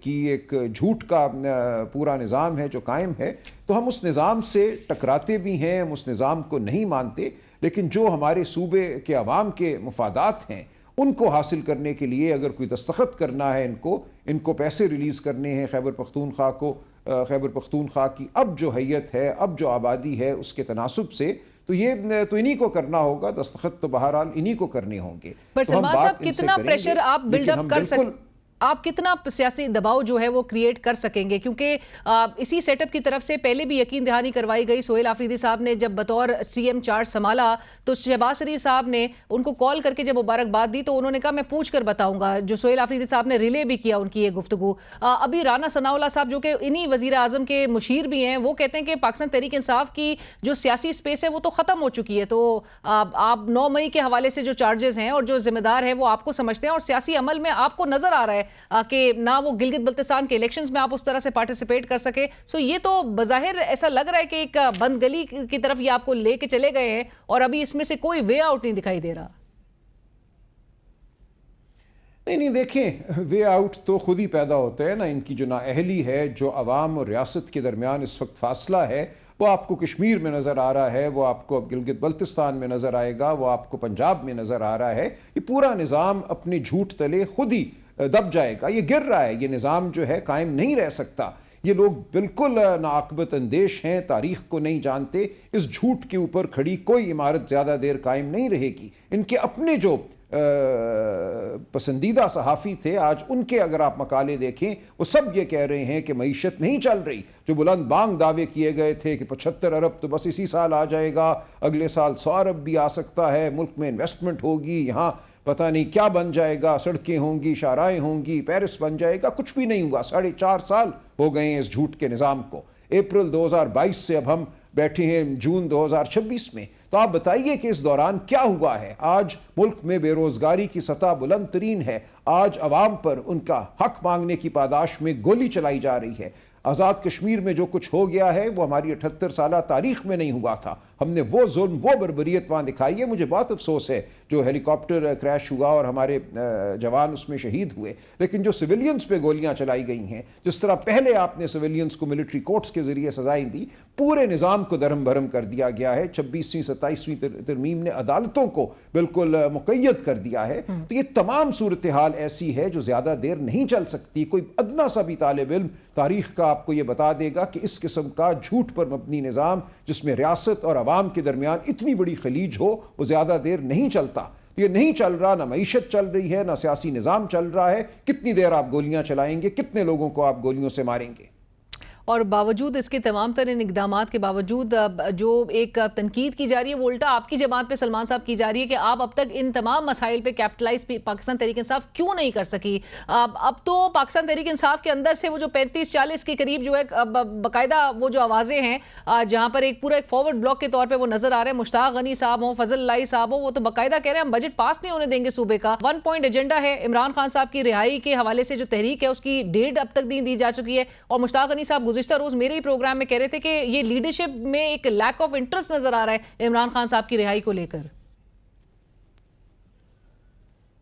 کی، ایک جھوٹ کا پورا نظام ہے جو قائم ہے، تو ہم اس نظام سے ٹکراتے بھی ہیں، ہم اس نظام کو نہیں مانتے، لیکن جو ہمارے صوبے کے عوام کے مفادات ہیں ان کو حاصل کرنے کے لیے اگر کوئی دستخط کرنا ہے، ان کو پیسے ریلیز کرنے ہیں خیبر پختونخوا کو، خیبر پختونخوا کی اب جو حیت ہے، اب جو آبادی ہے، اس کے تناسب سے تو یہ تو انہی کو کرنا ہوگا، دستخط تو بہرحال انہی کو کرنے ہوں گے۔ پر تو ہم سلمان بات صاحب ان سے کتنا کریں پریشر گے، آپ بلڈ لیکن اپ ہم کر بالکل آپ کتنا سیاسی دباؤ جو ہے وہ کریٹ کر سکیں گے؟ کیونکہ اسی سیٹ اپ کی طرف سے پہلے بھی یقین دہانی کروائی گئی۔ سہیل آفریدی صاحب نے جب بطور سی ایم چارج سنبھالا تو شہباز شریف صاحب نے ان کو کال کر کے جب مبارکباد دی تو انہوں نے کہا میں پوچھ کر بتاؤں گا، جو سہیل آفریدی صاحب نے ریلے بھی کیا ان کی یہ گفتگو۔ ابھی رانا ثناء اللہ صاحب جو کہ انہی وزیر اعظم کے مشیر بھی ہیں، وہ کہتے ہیں کہ پاکستان تحریک انصاف کی جو سیاسی اسپیس ہے وہ تو ختم ہو چکی ہے، تو آپ 9 مئی کے حوالے سے جو چارجز ہیں اور جو ذمہ دار ہے وہ آپ کو سمجھتے ہیں، اور سیاسی عمل میں آپ کو نظر آ رہا ہے کہ نہ وہ گلگت بلتستان کے الیکشنز میں آپ اس طرح سے پارٹیسپیٹ کر سکے۔ سو یہ تو بظاہر ایسا لگ رہا ہے کہ ایک بند گلی کی طرف یہ آپ کو لے کے چلے گئے ہیں اور ابھی اس میں سے کوئی وے آؤٹ نہیں دکھائی دے رہا۔ نہیں دیکھیں، وے آؤٹ تو خود ہی پیدا ہوتا ہے نا، ان کی جو نااہلی ہے، جو عوام اور ریاست کے درمیان اس وقت فاصلہ ہے، وہ آپ کو کشمیر میں نظر آ رہا ہے، وہ آپ کو اب گلگت بلتستان میں نظر آئے گا، وہ آپ کو پنجاب میں نظر آ رہا ہے۔ یہ پورا نظام اپنے جھوٹ تلے خود ہی دب جائے گا، یہ گر رہا ہے، یہ نظام جو ہے قائم نہیں رہ سکتا۔ یہ لوگ بالکل ناعاقبت اندیش ہیں، تاریخ کو نہیں جانتے، اس جھوٹ کے اوپر کھڑی کوئی عمارت زیادہ دیر قائم نہیں رہے گی۔ ان کے اپنے جو پسندیدہ صحافی تھے، آج ان کے اگر آپ مقالے دیکھیں، وہ سب یہ کہہ رہے ہیں کہ معیشت نہیں چل رہی۔ جو بلند بانگ دعوے کیے گئے تھے کہ 75 ارب تو بس اسی سال آ جائے گا، اگلے سال 100 ارب بھی آ سکتا ہے، ملک میں انویسٹمنٹ ہوگی، یہاں پتہ نہیں کیا بن جائے گا، سڑکیں ہوں گی، شاہراہیں ہوں گی، پیرس بن جائے گا، کچھ بھی نہیں ہوا۔ 4.5 سال ہو گئے ہیں اس جھوٹ کے نظام کو۔ اپریل 2022 سے اب ہم بیٹھے ہیں جون 2026 میں، تو آپ بتائیے کہ اس دوران کیا ہوا ہے؟ آج ملک میں بے روزگاری کی سطح بلند ترین ہے، آج عوام پر ان کا حق مانگنے کی پاداش میں گولی چلائی جا رہی ہے۔ آزاد کشمیر میں جو کچھ ہو گیا ہے وہ ہماری 78 سالہ تاریخ میں نہیں ہوا تھا۔ ہم نے وہ ظلم، وہ بربریت وہاں دکھائی ہے۔ مجھے بہت افسوس ہے جو ہیلی کاپٹر کریش ہوا اور ہمارے جوان اس میں شہید ہوئے، لیکن جو سویلینز پہ گولیاں چلائی گئی ہیں، جس طرح پہلے آپ نے سویلینز کو ملٹری کورٹس کے ذریعے سزائیں دی، پورے نظام کو درہم بھرم کر دیا گیا ہے۔ 26ویں 27ویں ترمیم نے عدالتوں کو بالکل مقید کر دیا ہے۔ تو یہ تمام صورتحال ایسی ہے جو زیادہ دیر نہیں چل سکتی۔ کوئی ادنا سا بھی طالب علم تاریخ کا آپ کو یہ بتا دے گا کہ اس قسم کا جھوٹ پر مبنی نظام جس میں ریاست اور عوام کے درمیان اتنی بڑی خلیج ہو، وہ زیادہ دیر نہیں چلتا۔ یہ نہیں چل رہا، نہ معیشت چل رہی ہے، نہ سیاسی نظام چل رہا ہے۔ کتنی دیر آپ گولیاں چلائیں گے؟ کتنے لوگوں کو آپ گولیوں سے ماریں گے؟ اور باوجود اس کے تمام تر ان اقدامات کے باوجود جو ایک تنقید کی جا رہی ہے وہ الٹا آپ کی جماعت پہ سلمان صاحب کی جا رہی ہے کہ آپ اب تک ان تمام مسائل پہ کیپٹلائز پاکستان تحریک انصاف کیوں نہیں کر سکی؟ اب تو پاکستان تحریک انصاف کے اندر سے وہ جو 35-40 کے قریب جو ہے باقاعدہ وہ جو آوازیں ہیں جہاں پر ایک پورا ایک فارورڈ بلاک کے طور پہ وہ نظر آ رہے ہیں، مشتاق غنی صاحب ہوں، فضل اللہ صاحب ہوں، وہ تو باقاعدہ کہہ رہے ہیں ہم بجٹ پاس نہیں ہونے دیں گے صوبے کا۔ 1 پوائنٹ ایجنڈا ہے، عمران خان صاحب کی رہائی کے حوالے سے جو تحریک ہے اس کی ڈیٹ اب تک دی جا چکی ہے، اور مشتاق غنی صاحب گزشتہ روز میرے پروگرام میں کہہ رہے تھے کہ یہ لیڈرشپ میں ایک لیک آف انٹرسٹ نظر آ رہا ہے عمران خان صاحب کی رہائی کو لے کر۔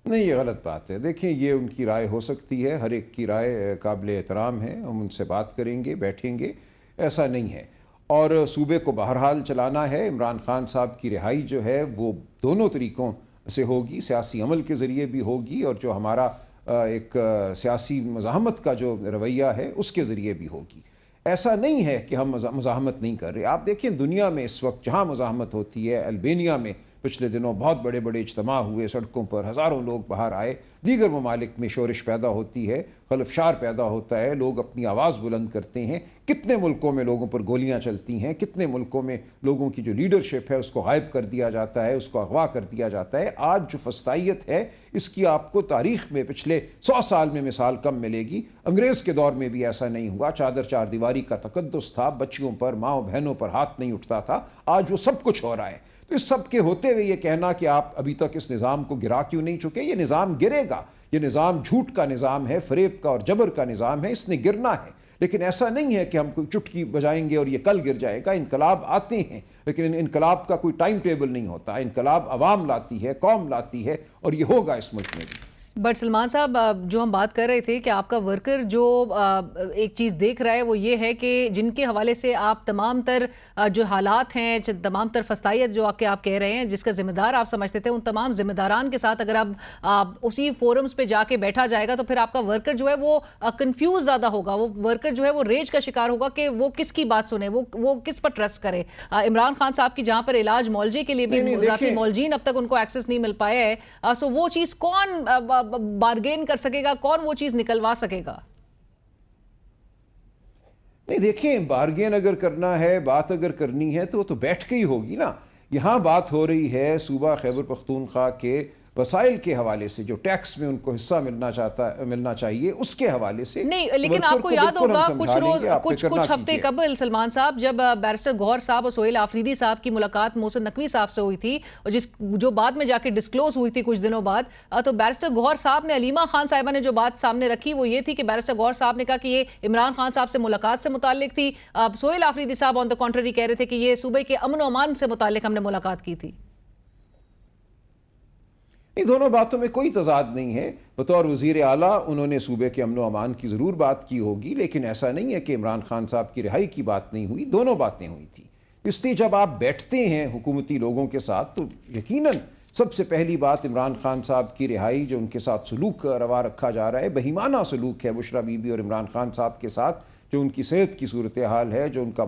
نہیں، یہ غلط بات ہے۔ دیکھیں، یہ ان کی رائے ہو سکتی ہے، ہر ایک کی رائے قابل احترام ہے، ہم ان سے بات کریں گے، بیٹھیں گے، ایسا نہیں ہے۔ اور صوبے کو بہرحال چلانا ہے۔ عمران خان صاحب کی رہائی جو ہے وہ دونوں طریقوں سے ہوگی، سیاسی عمل کے ذریعے بھی ہوگی اور جو ہمارا ایک سیاسی مزاحمت کا جو رویہ ہے اس کے ذریعے بھی ہوگی۔ ایسا نہیں ہے کہ ہم مزاحمت نہیں کر رہے۔ آپ دیکھیں دنیا میں اس وقت جہاں مزاحمت ہوتی ہے، البینیا میں پچھلے دنوں بہت بڑے بڑے اجتماع ہوئے، سڑکوں پر ہزاروں لوگ باہر آئے، دیگر ممالک میں شورش پیدا ہوتی ہے، خلفشار پیدا ہوتا ہے، لوگ اپنی آواز بلند کرتے ہیں۔ کتنے ملکوں میں لوگوں پر گولیاں چلتی ہیں، کتنے ملکوں میں لوگوں کی جو لیڈرشپ ہے اس کو غائب کر دیا جاتا ہے، اس کو اغوا کر دیا جاتا ہے۔ آج جو فسطائیت ہے اس کی آپ کو تاریخ میں پچھلے 100 سال میں مثال کم ملے گی۔ انگریز کے دور میں بھی ایسا نہیں ہوا، چادر چار دیواری کا تقدس تھا، بچیوں پر، ماؤں بہنوں پر ہاتھ نہیں اٹھتا تھا۔ آج وہ سب کچھ ہو رہا ہے۔ تو اس سب کے ہوتے ہوئے یہ کہنا کہ آپ ابھی تک اس نظام کو گرا کیوں نہیں چکے، یہ نظام گرے گا۔ یہ نظام جھوٹ کا نظام ہے، فریب کا اور جبر کا نظام ہے، اس نے گرنا ہے۔ لیکن ایسا نہیں ہے کہ ہم کوئی چٹکی بجائیں گے اور یہ کل گر جائے گا۔ انقلاب آتے ہیں لیکن انقلاب کا کوئی ٹائم ٹیبل نہیں ہوتا۔ انقلاب عوام لاتی ہے، قوم لاتی ہے، اور یہ ہوگا اس ملک میں بھی۔ بٹ سلمان صاحب جو ہم بات کر رہے تھے کہ آپ کا ورکر جو ایک چیز دیکھ رہا ہے وہ یہ ہے کہ جن کے حوالے سے آپ تمام تر جو حالات ہیں تمام تر فسطائیت جو آپ کہہ رہے ہیں جس کا ذمہ دار آپ سمجھتے تھے ان تمام ذمہ داران کے ساتھ اگر اب اسی فورمز پہ جا کے بیٹھا جائے گا تو پھر آپ کا ورکر جو ہے وہ کنفیوز زیادہ ہوگا, وہ ورکر جو ہے وہ ریج کا شکار ہوگا کہ وہ کس کی بات سنے, وہ کس پر ٹرسٹ کرے. عمران خان صاحب کی جہاں پر علاج معالجے کے لیے بھی ذاتی معالجین اب تک ان کو ایکسس نہیں مل پایا ہے, سو وہ چیز کون بارگین کر سکے گا, کون وہ چیز نکلوا سکے گا؟ نہیں دیکھیں, بارگین اگر کرنا ہے, بات اگر کرنی ہے تو وہ تو بیٹھ کے ہی ہوگی نا. یہاں بات ہو رہی ہے صوبہ خیبر پختونخوا کے وسائل کے حوالے سے, جو ٹیکس میں ان کو حصہ ملنا چاہیے اس کے حوالے سے. نہیں لیکن آپ کو یاد ہوگا کچھ ہفتے قبل سلمان صاحب جب بیرسٹر گوہر صاحب اور سہیل آفریدی صاحب کی ملاقات محسن نقوی صاحب سے ہوئی تھی اور جو بعد میں جا کے ڈسکلوز ہوئی تھی کچھ دنوں بعد, تو بیرسٹر گوہر صاحب نے علیمہ خان صاحبہ نے جو بات سامنے رکھی وہ یہ تھی کہ بیرسٹر گوہر صاحب نے کہا کہ یہ عمران خان صاحب سے ملاقات سے متعلق تھی. سہیل آفریدی صاحب آن دا کنٹری کہہ رہے تھے کہ یہ صوبے کے امن و امان سے متعلق ہم نے ملاقات کی تھی. ان دونوں باتوں میں کوئی تضاد نہیں ہے. بطور وزیر اعلیٰ انہوں نے صوبے کے امن و امان کی ضرور بات کی ہوگی, لیکن ایسا نہیں ہے کہ عمران خان صاحب کی رہائی کی بات نہیں ہوئی, دونوں باتیں ہوئی تھی. اس لیے جب آپ بیٹھتے ہیں حکومتی لوگوں کے ساتھ تو یقیناً سب سے پہلی بات عمران خان صاحب کی رہائی, جو ان کے ساتھ سلوک روا رکھا جا رہا ہے, بہیمانہ سلوک ہے بشرا بی بی اور عمران خان صاحب کے ساتھ, جو ان کی صحت کی صورتحال ہے, جو ان کا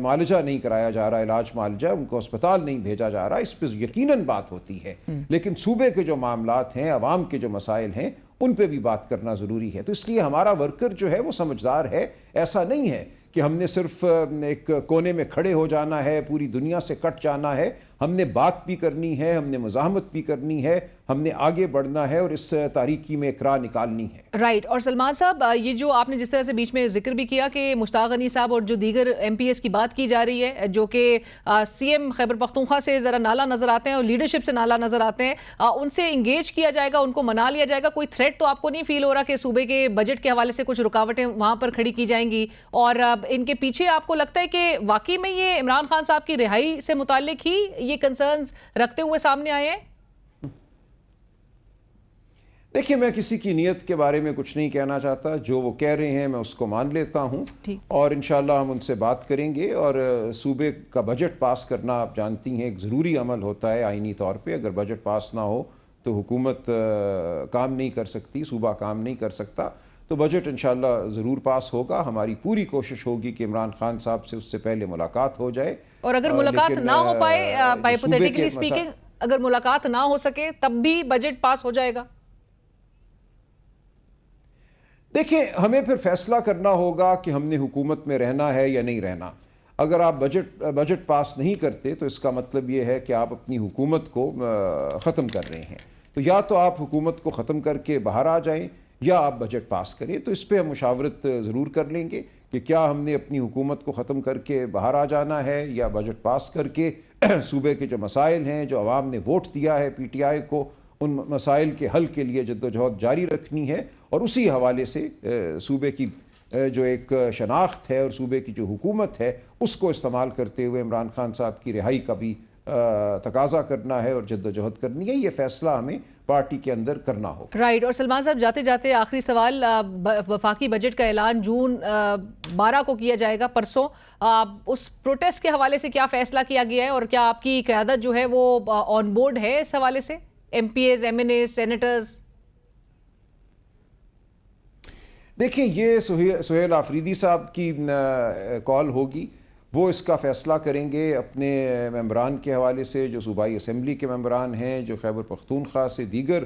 معالجہ نہیں کرایا جا رہا, علاج معالجہ, ان کو اسپتال نہیں بھیجا جا رہا, اس پہ یقیناً بات ہوتی ہے. لیکن صوبے کے جو معاملات ہیں, عوام کے جو مسائل ہیں, ان پہ بھی بات کرنا ضروری ہے. تو اس لیے ہمارا ورکر جو ہے وہ سمجھدار ہے. ایسا نہیں ہے کہ ہم نے صرف ایک کونے میں کھڑے ہو جانا ہے, پوری دنیا سے کٹ جانا ہے. ہم نے بات بھی کرنی ہے, ہم نے مزاحمت بھی کرنی ہے, ہم نے آگے بڑھنا ہے اور اس تاریکی میں ایک راہ نکالنی ہے. رائٹ. اور سلمان صاحب یہ جو آپ نے جس طرح سے بیچ میں ذکر بھی کیا کہ مشتاق غنی صاحب اور جو دیگر ایم پی ایس کی بات کی جا رہی ہے جو کہ سی ایم خیبر پختونخوا سے ذرا نالا نظر آتے ہیں اور لیڈرشپ سے نالا نظر آتے ہیں, ان سے انگیج کیا جائے گا, ان کو منا لیا جائے گا. کوئی تھریٹ تو آپ کو نہیں فیل ہو رہا کہ صوبے کے بجٹ کے حوالے سے کچھ رکاوٹیں وہاں پر کھڑی کی جائیں گی, اور ان کے پیچھے آپ کو لگتا ہے کہ واقعی میں یہ عمران خان صاحب کی رہائی سے متعلق ہی یہ کنسرنز رکھتے ہوئے سامنے آئے ہیں؟ دیکھیے, میں کسی کی نیت کے بارے میں کچھ نہیں کہنا چاہتا. جو وہ کہہ رہے ہیں میں اس کو مان لیتا ہوں, اور انشاءاللہ ہم ان سے بات کریں گے. اور صوبے کا بجٹ پاس کرنا آپ جانتی ہیں ایک ضروری عمل ہوتا ہے آئینی طور پہ. اگر بجٹ پاس نہ ہو تو حکومت کام نہیں کر سکتی, صوبہ کام نہیں کر سکتا. تو بجٹ انشاءاللہ ضرور پاس ہوگا. ہماری پوری کوشش ہوگی کہ عمران خان صاحب سے اس سے پہلے ملاقات ہو جائے. اور اگر ملاقات نہ ہو پائے, ہائپوتھیٹیکلی اسپیکنگ, اگر ملاقات نہ ہو سکے تب بھی بجٹ پاس ہو جائے گا؟ دیکھیں, ہمیں پھر فیصلہ کرنا ہوگا کہ ہم نے حکومت میں رہنا ہے یا نہیں رہنا. اگر آپ بجٹ پاس نہیں کرتے تو اس کا مطلب یہ ہے کہ آپ اپنی حکومت کو ختم کر رہے ہیں. تو یا تو آپ حکومت کو ختم کر کے باہر آ جائیں یا آپ بجٹ پاس کریں. تو اس پہ ہم مشاورت ضرور کر لیں گے کہ کیا ہم نے اپنی حکومت کو ختم کر کے باہر آ جانا ہے یا بجٹ پاس کر کے صوبے کے جو مسائل ہیں, جو عوام نے ووٹ دیا ہے پی ٹی آئی کو, ان مسائل کے حل کے لیے جدوجہد جاری رکھنی ہے. اور اسی حوالے سے صوبے کی جو ایک شناخت ہے اور صوبے کی جو حکومت ہے اس کو استعمال کرتے ہوئے عمران خان صاحب کی رہائی کا بھی تقاضا کرنا ہے اور جدوجہد کرنی ہے. یہ فیصلہ ہمیں پارٹی کے اندر کرنا ہوگا. رائٹ. اور سلمان صاحب جاتے جاتے آخری سوال, وفاقی بجٹ کا اعلان جون 12 کو کیا جائے گا, پرسوں. اس پروٹیسٹ کے حوالے سے کیا فیصلہ کیا گیا ہے اور کیا آپ کی قیادت جو ہے وہ آن بورڈ ہے اس حوالے سے؟ M P As, M N As, senators. دیکھیں, یہ سہیل آفریدی صاحب کی کال ہوگی, وہ اس کا فیصلہ کریں گے اپنے ممبران کے حوالے سے, جو صوبائی اسمبلی کے ممبران ہیں, جو خیبر پختونخوا سے دیگر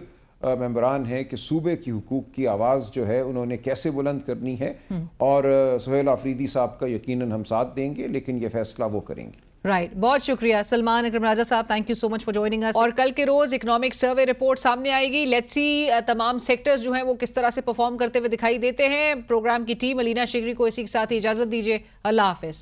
ممبران ہیں, کہ صوبے کی حقوق کی آواز جو ہے انہوں نے کیسے بلند کرنی ہے. اور سہیل آفریدی صاحب کا یقیناً ہم ساتھ دیں گے, لیکن یہ فیصلہ وہ کریں گے. رائٹ. بہت شکریہ سلمان اکرم راجہ صاحب, thank you so much for joining us. اور کل کے روز اکنامک سروے رپورٹ سامنے آئے گی. لیٹس سی تمام سیکٹرز جو ہیں وہ کس طرح سے پرفارم کرتے ہوئے دکھائی دیتے ہیں. پروگرام کی ٹیم علینا شگری کو اسی کے ساتھ اجازت دیجیے. اللہ حافظ.